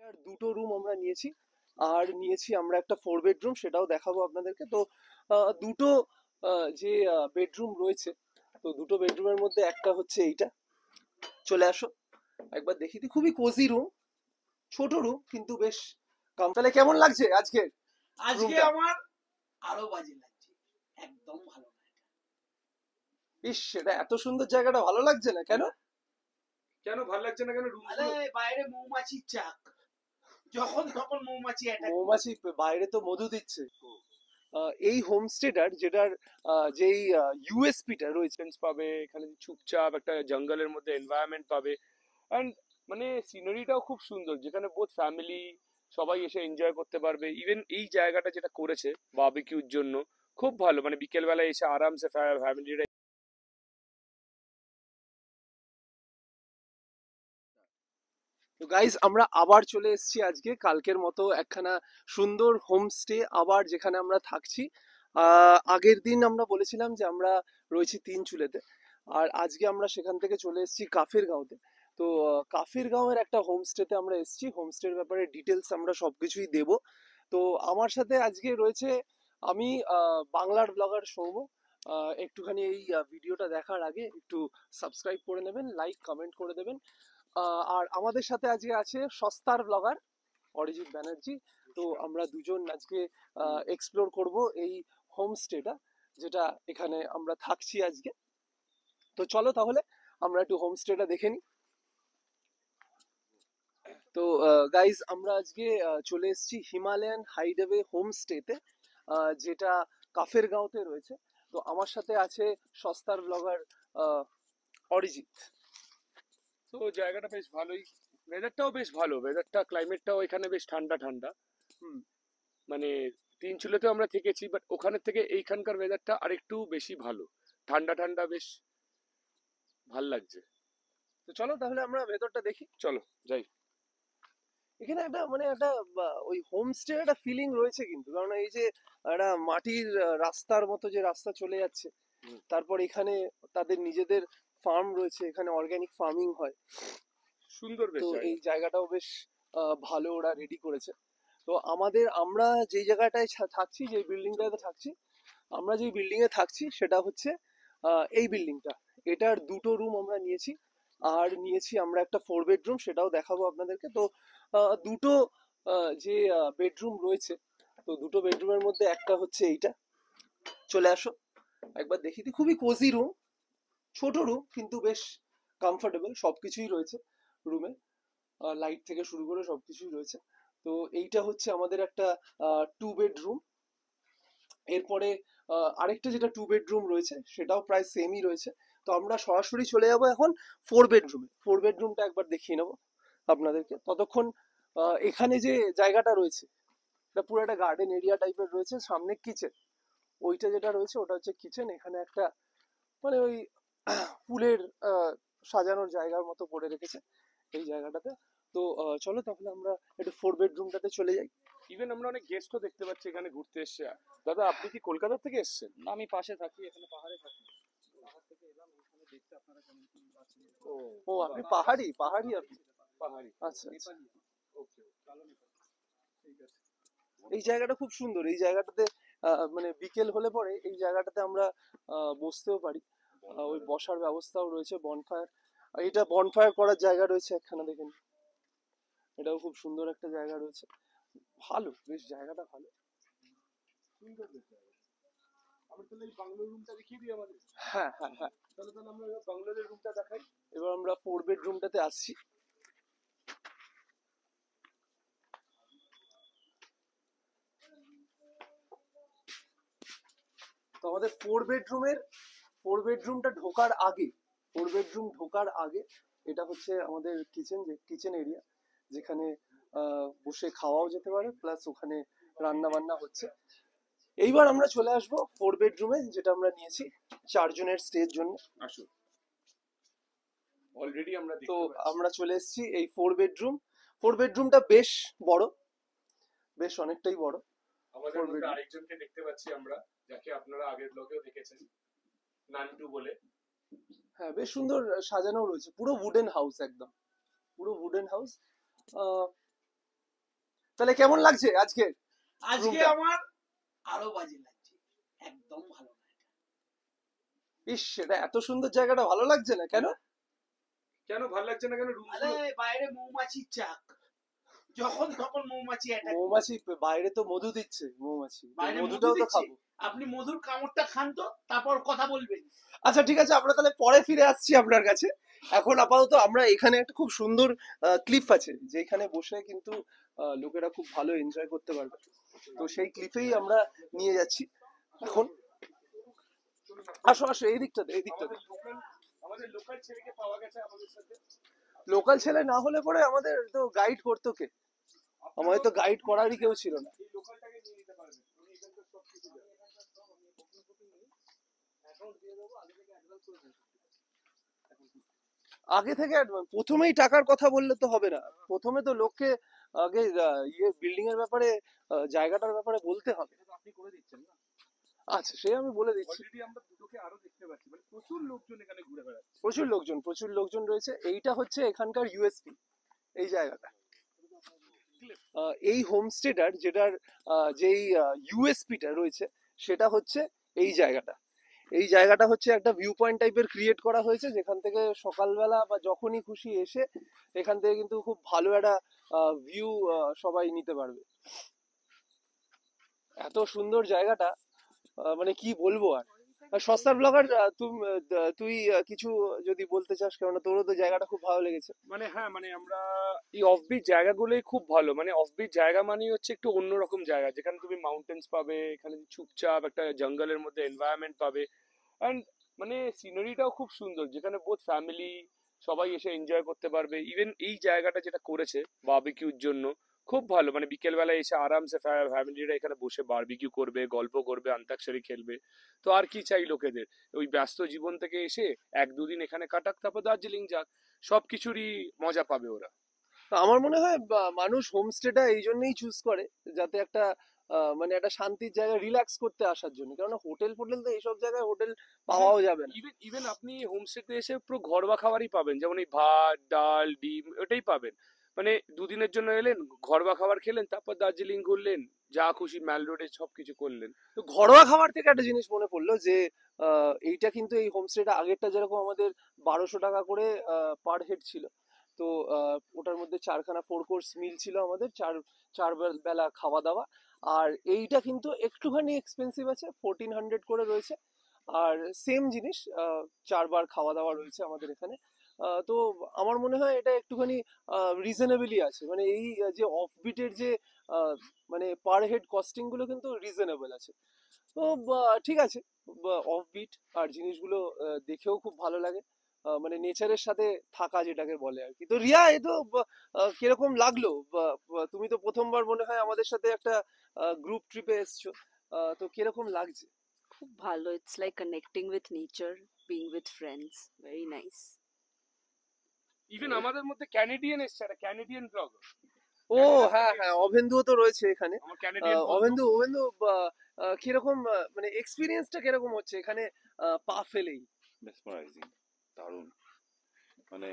আর দুটো রুম আমরা নিয়েছি, আর নিয়েছি আমরা একটা 4 বেডরুম, সেটাও দেখাবো আপনাদেরকে। তো দুটো যে বেডরুম রয়েছে, তো দুটো বেডরুমের মধ্যে একটা হচ্ছে এইটা। চলে আসো একবার দেখি দিই। খুবই কোজি রুম, ছোট রুম কিন্তু বেশ কাম। তাহলে কেমন লাগছে আজকে রুমটা? আমার আরো বাজে লাগছে, একদম ভালো না। ইস, সেটা এত সুন্দর জায়গাটা ভালো লাগছে না কেন? কেন ভালো লাগছে না কেন? আরে বাইরে মৌমাছির চাক, যখন তখন মৌমাছি অ্যাটাক। মৌমাছি বাইরে তো মধু দিচ্ছে। এই হোমস্টেটার যেটার যেই ইউএসপিটা রয়েছে, পাবে এখানে, চুপচাপ একটা জঙ্গলের মধ্যে এনভায়রনমেন্ট পাবে। অ্যান্ড মানে সিনারিটাও খুব সুন্দর, যেখানে বোথ ফ্যামিলি সবাই এসে এনজয় করতে পারবে। ইভেন এই জায়গাটা যেটা করেছে বারবিকিউর জন্য, খুব ভালো। মানে বিকেল বেলায় এসে আরামসে ফ্যামিলিরা। তো গাইজ, আমরা আবার চলে এসেছি আজকে কালকের মতো একখানা সুন্দর হোমস্টে আবার, যেখানে আমরা থাকছি। আগের দিন আমরা বলেছিলাম যে আমরা রয়েছি তিনচুলেতে, আর আজকে আমরা সেখান থেকে চলে এসেছি কাফের গাঁওতে। তো কাফের গাঁওয়ের একটা হোমস্টেতে আমরা এসেছি। হোমস্টের ব্যাপারে ডিটেলস আমরা সবকিছুই দেব। তো আমার সাথে আজকে রয়েছে আমি, বাংলার ব্লগার সৌম। একটুখানি এই ভিডিওটা দেখার আগে একটু সাবস্ক্রাইব করে নেবেন, লাইক কমেন্ট করে দেবেন। আর আমাদের সাথে আজকে আছে সস্তার ব্লগার অরিজিৎ ব্যানার্জি। তো আমরা দুজন আজকে এক্সপ্লোর করব এই হোমস্টেটা, যেটা এখানে আমরা থাকছি আজকে। তো চলো তাহলে আমরা একটু হোমস্টেটা দেখে নিই। তো গাইজ, আমরা আজকে চলে এসেছি হিমালয়ান হাইডওয়ে হোমস্টেতে, যেটা কাফের গাঁওতে রয়েছে। তো আমার সাথে আছে সস্তার ব্লগার অরিজিৎ। তো জায়গাটা বেশ ভালোই, ওয়েদারটাও বেশ ভালো, ওয়েদারটা ক্লাইমেটটাও এখানে বেশ ঠান্ডা ঠান্ডা। হুম। মানে তিনচুলেতে আমরা থেকেছি, বাট ওখানের থেকে এইখানকার ওয়েদারটা আরেকটু বেশি ভালো, ঠান্ডা ঠান্ডা, বেশ ভাল লাগছে। তো চলো তাহলে আমরা ভেতরটা দেখি। চলো যাই। এখানে একটা মানে একটা ওই হোমস্টে একটা ফিলিং রয়েছে কিন্তু, কারণ এই যে একটা মাটির রাস্তার মতো যে রাস্তা চলে যাচ্ছে, তারপর এখানে তাদের নিজেদের ফার্ম রয়েছে, এখানে অর্গানিক ফার্মিং হয়। সুন্দর বেশ তো এই জায়গা। জায়গাটাও বেশ ভালো ওরা রেডি করেছে। তো আমরা যেই জায়গাটায় থাকছি, যে বিল্ডিংটাতে থাকছি, আমরা যে বিল্ডিং এ থাকছি সেটা হচ্ছে এই বিল্ডিংটা। এটার দুটো রুম আমরা নিয়েছি, আর নিয়েছি আমরা একটা 4 বেডরুম, সেটাও দেখাবো আপনাদেরকে। তো দুটো যে বেডরুম রয়েছে, তো দুটো বেডরুমের মধ্যে একটা হচ্ছে এইটা। চলে আসো একবার দেখি দিই। খুবই কোজি রুম, ছোট রুম কিন্তু বেশ কমফোর্টেবল, সবকিছুই রয়েছে রুমে, লাইট থেকে শুরু করে সবকিছুই রয়েছে। তো এইটা হচ্ছে আমাদের একটা 2 বেডরুম। এরপরে আরেকটা যেটা 2 বেডরুম রয়েছে, সেটাও প্রায় সেমই রয়েছে। তো আমরা সরাসরি চলে যাবো এখন 4 বেডরুমে। 4 বেডরুমটা একবার দেখিয়ে নেবো আপনাদেরকে। ততক্ষণ এখানে যে জায়গাটা রয়েছে, এটা পুরো একটা গার্ডেন এরিয়া টাইপের রয়েছে। সামনে কিচেন, ওইটা যেটা রয়েছে ওটা হচ্ছে কিচেন। এখানে একটা মানে ওই ফুলের সাজানোর জায়গার মতো করে রেখেছে এই জায়গাটাতে। তো চলো তাহলে আমরা একটু 4 বেডরুমটাতে চলে যাই। ইভেন আমরা অনেক গেস্টও দেখতে পাচ্ছি এখানে ঘুরতে এসছে। দাদা, আপনি কি কলকাতা থেকে এসছেন? না, আমি পাশে থাকি, এখানে পাহাড়ে থাকি। পাহাড় থেকে এলাম এখানে দেখতে, আপনারা কেমন কি পাচ্ছেন। ও, ও, আপনি পাহাড়ি? পাহাড়ি আপনি? পাহাড়ি। আচ্ছা আচ্ছা। নেপালি। ওকে। কালো নেপাল। ঠিক আছে। এই জায়গাটা খুব সুন্দর। এই জায়গাটাতে মানে বিকেল হলে পরে এই জায়গাটাতে আমরা বসতেও পারি। ওই বসার ব্যবস্থাও রয়েছে, বনফায়ার। এটা বনফায়ার করার জায়গা রয়েছে একখানা, দেখেন। এটাও খুব সুন্দর একটা জায়গা রয়েছে। ভালো, বেশ জায়গাটা ভালো। সুন্দর বেশ জায়গা। আমরা তাহলে এই বাংলোর রুমটা দেখিয়ে দিই আমাদের। হ্যাঁ হ্যাঁ হ্যাঁ, তাহলে তাহলে আমরা এবার বাংলোর রুমটা দেখাই। এবার আমরা 4 বেডরুমটাতে আসছি। তো আমাদের 4 বেডরুমটা ঢোকার আগে, 4 বেডরুম ঢোকার আগে এটা হচ্ছে আমাদের কিচেন, যে কিচেন এরিয়া, যেখানে বসে খাওয়াও যেতে পারে, প্লাস ওখানে রান্না বান্না হচ্ছে। এইবার আমরা চলে আসবো 4 বেডরুমে, যেটা আমরা নিয়েছি 4 জনের স্টের জন্য। আসুন। অলরেডি আমরা তো দেখতে পাচ্ছি। আমরা চলে এসেছি এই 4 বেডরুম। 4 বেডরুমটা বেশ বড়, বেশ অনেকটাই বড়। আমাদের মধ্যে আরেকজনকে দেখতে পাচ্ছি আমরা, যাকে আপনারা আগের ব্লগেও দেখেছেন, নান্টু বলে। হ্যাঁ, বেশ সুন্দর সাজানো রয়েছে। পুরো উডেন হাউস, একদম পুরো উডেন হাউস। তাহলে কেমন লাগছে আজকে আজকে রুমটা? আমার আরো বাজে লাগছে, একদম ভালো না। ইস, এটা এত সুন্দর জায়গাটা ভালো লাগছে না কেন? কেন ভালো লাগছে না কেন? আরে বাইরে মৌমাছির চাক, যখন তখন মৌমাছি অ্যাটাক মৌমাছি বাইরে তো মধু দিচ্ছে, মৌমাছি তো বাইরে মধু মধুটাও তো দিচ্ছে, খাবো। আপনি মধুর কামড়টা খান তো, তারপর কথা বলবেন। আচ্ছা ঠিক আছে, আমরা তাহলে পরে ফিরে আসছি আপনার কাছে। এখন আপাতত আমরা এখানে একটা খুব সুন্দর ক্লিফ আছে, যেখানে বসে কিন্তু লোকেরা খুব ভালো এনজয় করতে পারবে। তো সেই ক্লিফেই আমরা নিয়ে যাচ্ছি এখন। আসো আসো, এই দিকটাতে, এই দিকটাতে। আমাদের লোকাল ছেলেকে পাওয়া গেছে আমাদের সাথে। লোকাল ছেলে না হলে পরে আমাদের তো গাইড করতো কে? আমাদের তো গাইড করারই কেউ ছিল না। এই লোকালটাকে নিয়ে নিতে পারবেন, উনি এখানকার সব কিছু জানেন। আগে থেকে প্রথমেই টাকার কথা বললে তো হবে না, প্রথমে তো লোককে আগে বিল্ডিং এর ব্যাপারে, জায়গাটার ব্যাপারে বলতে হবে। এটা তো আপনি করে দিচ্ছেন না? আচ্ছা, সে আমি বলে দিচ্ছি। অলরেডি আমরা দুটোকে আরো দেখতে পাচ্ছি, মানে প্রচুর লোকজন এখানে ঘুরে বেড়াচ্ছে। প্রচুর লোকজন রয়েছে। এইটা হচ্ছে এখানকার ইউএসপি, এই জায়গাটা। এই হোমস্টেটার যেটার যেই ইউএসপিটা রয়েছে, সেটা হচ্ছে এই জায়গাটা। এই জায়গাটা হচ্ছে একটা ভিউ পয়েন্ট টাইপের ক্রিয়েট করা হয়েছে, যেখান থেকে সকালবেলা বা যখনই খুশি এসে এখান থেকে কিন্তু খুব ভালো একটা ভিউ সবাই নিতে পারবে। এত সুন্দর জায়গাটা, মানে কি বলবো আর। সস্তার ব্লগার, তুই কিছু যদি বলতে চাস, কেননা তোরও তো জায়গাটা খুব ভালো লেগেছে। মানে হ্যাঁ, মানে আমরা এই অফবিট জায়গাগুলোই খুব ভালো, মানে অফবিট জায়গা মানেই হচ্ছে একটু অন্যরকম জায়গা, যেখানে তুমি মাউন্টেন্স পাবে, এখানে চুপচাপ একটা জঙ্গলের মধ্যে এনভায়রনমেন্ট পাবে। অ্যান্ড মানে সিনারিটাও খুব সুন্দর, যেখানে বোথ ফ্যামিলি সবাই এসে এনজয় করতে পারবে। ইভেন এই জায়গাটা যেটা করেছে বারবিকিউর জন্য খুব ভালো, মানে বিকেল বেলায় এসে আরামসে ফ্যামিলিরা এখানে বসে বারবিকিউ করবে, গল্প করবে, অন্তাক্ষরী খেলবে। তো আর কি চাই লোকেদের? ওই ব্যস্ত জীবন থেকে এসে এক দুদিন এখানে কাটাক, তারপর দার্জিলিং যাক, সবকিছুরই মজা পাবে ওরা। তো আমার মনে হয় মানুষ হোমস্টেটা এই জন্যই চুজ করে, যাতে একটা মানে একটা শান্তির জায়গায় রিল্যাক্স করতে আসার জন্য। কেননা হোটেল ফোটেল তো এইসব জায়গায় হোটেল পাওয়াও যাবে না। ইভেন ইভেন আপনি হোমস্টেতে এসে পুরো ঘরোয়া খাবারই পাবেন, যেমন এই ভাত ডাল ডিম ওটাই পাবেন। মানে দুদিনের জন্য এলেন, ঘরোয়া খাবার খেলেন, তারপর দার্জিলিং ঘুরলেন, যা খুশি ম্যাল রোডে সবকিছু করলেন। তো ঘরোয়া খাবার থেকে একটা জিনিস মনে পড়লো যে এইটা কিন্তু এই হোমস্টেটা আগেরটা যেরকম আমাদের 1200 টাকা করে পার হেড ছিল। তো ওটার মধ্যে চারখানা 4 কোর্স মিল ছিল আমাদের, চার চার বেলা খাওয়া দাওয়া। আর এইটা কিন্তু একটুখানি এক্সপেন্সিভ আছে, 1400 করে রয়েছে। আর সেম জিনিস, 4 বার খাওয়া দাওয়া রয়েছে আমাদের এখানে। তো আমার মনে হয় এটা একটুখানি রিজনেবলই আছে, মানে এই যে অফবিটের যে আহ, মানে পার হেড কস্টিং গুলো কিন্তু রিজনেবল আছে। তো ঠিক আছে, অফবিট আর জিনিসগুলো দেখেও খুব ভালো লাগে। মানে নেচারের সাথে থাকা যেটাকে বলে আর কি। তো রিয়া, এ তো কিরকম লাগলো? তুমি তো প্রথমবার মনে হয় আমাদের সাথে একটা গ্রুপ ট্রিপে এসছো, তো কিরকম লাগছে? খুব ভালো। It's like connecting with nature, being with friends. Very nice. Even আমাদের মধ্যে ক্যানেডিয়ান এসছে, একটা ক্যানেডিয়ান ব্লগ। ও হ্যাঁ হ্যাঁ, অভেন্দুও তো রয়েছে এখানে। আমার ক্যানেডিয়ান অভেন্দু অভেন্দু, কিরকম মানে এক্সপিরিয়েন্সটা কিরকম হচ্ছে এখানে পা ফেলেই? মেসমারাইজিং, দারুণ। মানে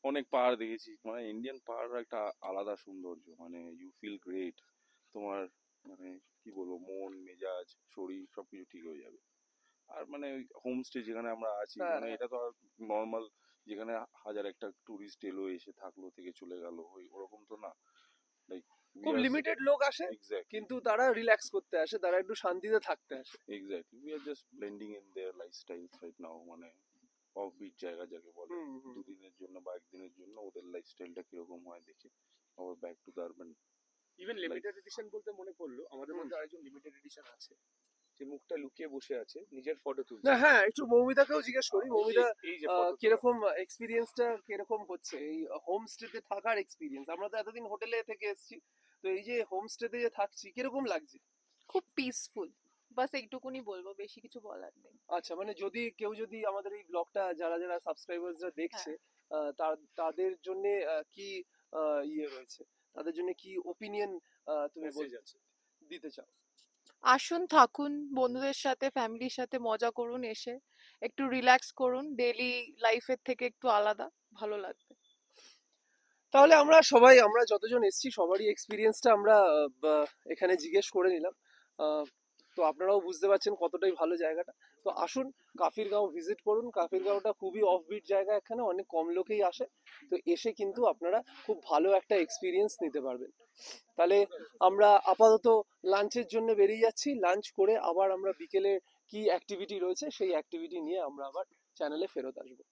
অনেক পাহাড় দেখেছি, মানে ইন্ডিয়ান পাহাড় একটা আলাদা সৌন্দর্য, মানে ইউ ফিল গ্রেট। তোমার মানে কি বলবো, মন মেজাজ শরীর সবকিছু ঠিক হয়ে যাবে। আর মানে ওই হোমস্টে যেখানে আমরা আছি, হ্যাঁ, মানে হ্যাঁ। এটা তো আর নর্মাল যেখানে হাজার একটা টুরিস্ট এলো, এসে থাকলো, থেকে চলে গেল, ওই ওরকম তো না। লাইক খুব লিমিটেড লোক আসে, এক্স্যাক্টলি কিন্তু তারা রিল্যাক্স করতে আসে, তারা একটু শান্তিতে থাকতে আসে। Exactly we are just blending in their lifestyle right now. মানে অফবিট জায়গা যাকে বলে, হুম হুম। দুদিনের জন্য বা একদিনের জন্য ওদের লাইফস্টাইলটা কিরকম হয় দেখে আবার back to the urban. Even limited edition বলতে মনে পড়লো, আমাদের মধ্যে আরেকজন লিমিটেড এডিশন আছে, যে মুখটা লুকিয়ে বসে আছে, নিজের ফটো তুলছে। না হ্যাঁ, একটু মৌমিতাকেও জিজ্ঞেস করি। মৌমিতা, এই যে photo তোলা। কিরকম এক্সপিরিয়েন্সটা কিরকম হচ্ছে এই হোমস্টেতে থাকার এক্সপিরিয়েন্স? আমরা তো এতদিন হোটেলে থেকে এসেছি, তো এই যে হোমস্টেতে যে থাকছি কিরকম লাগছে? খুব পিসফুল, বাস এইটুকুনি বলবো, বেশি কিছু বলার নেই। আচ্ছা, মানে যদি কেউ যদি আমাদের এই ব্লগটা যারা যারা সাবস্ক্রাইবার্সরা দেখছে, তাদের জন্য কি ইয়ে রয়েছে, তাদের জন্য কি ওপিনিয়ন তুমি Message আছে। দিতে চাও? আসুন, থাকুন বন্ধুদের সাথে, ফ্যামিলির সাথে মজা করুন, এসে একটু রিল্যাক্স করুন, ডেইলি লাইফের থেকে একটু আলাদা, ভালো লাগবে। তাহলে আমরা যতজন এসেছি সবারই এক্সপিরিয়েন্সটা আমরা এখানে জিজ্ঞেস করে নিলাম। আহ, তো আপনারাও বুঝতে পারছেন কতটাই ভালো জায়গাটা। তো আসুন কাফিরগাঁও ভিজিট করুন। কাফিরগাঁওটা খুবই অফবিট জায়গা, এখানে অনেক কম লোকেই আসে। তো এসে কিন্তু আপনারা খুব ভালো একটা এক্সপিরিয়েন্স নিতে পারবেন। তাহলে আমরা আপাতত লাঞ্চের জন্য বেরিয়ে যাচ্ছি। লাঞ্চ করে আবার আমরা বিকেলে কি অ্যাক্টিভিটি রয়েছে সেই অ্যাক্টিভিটি নিয়ে আমরা আবার চ্যানেলে ফেরত আসবো।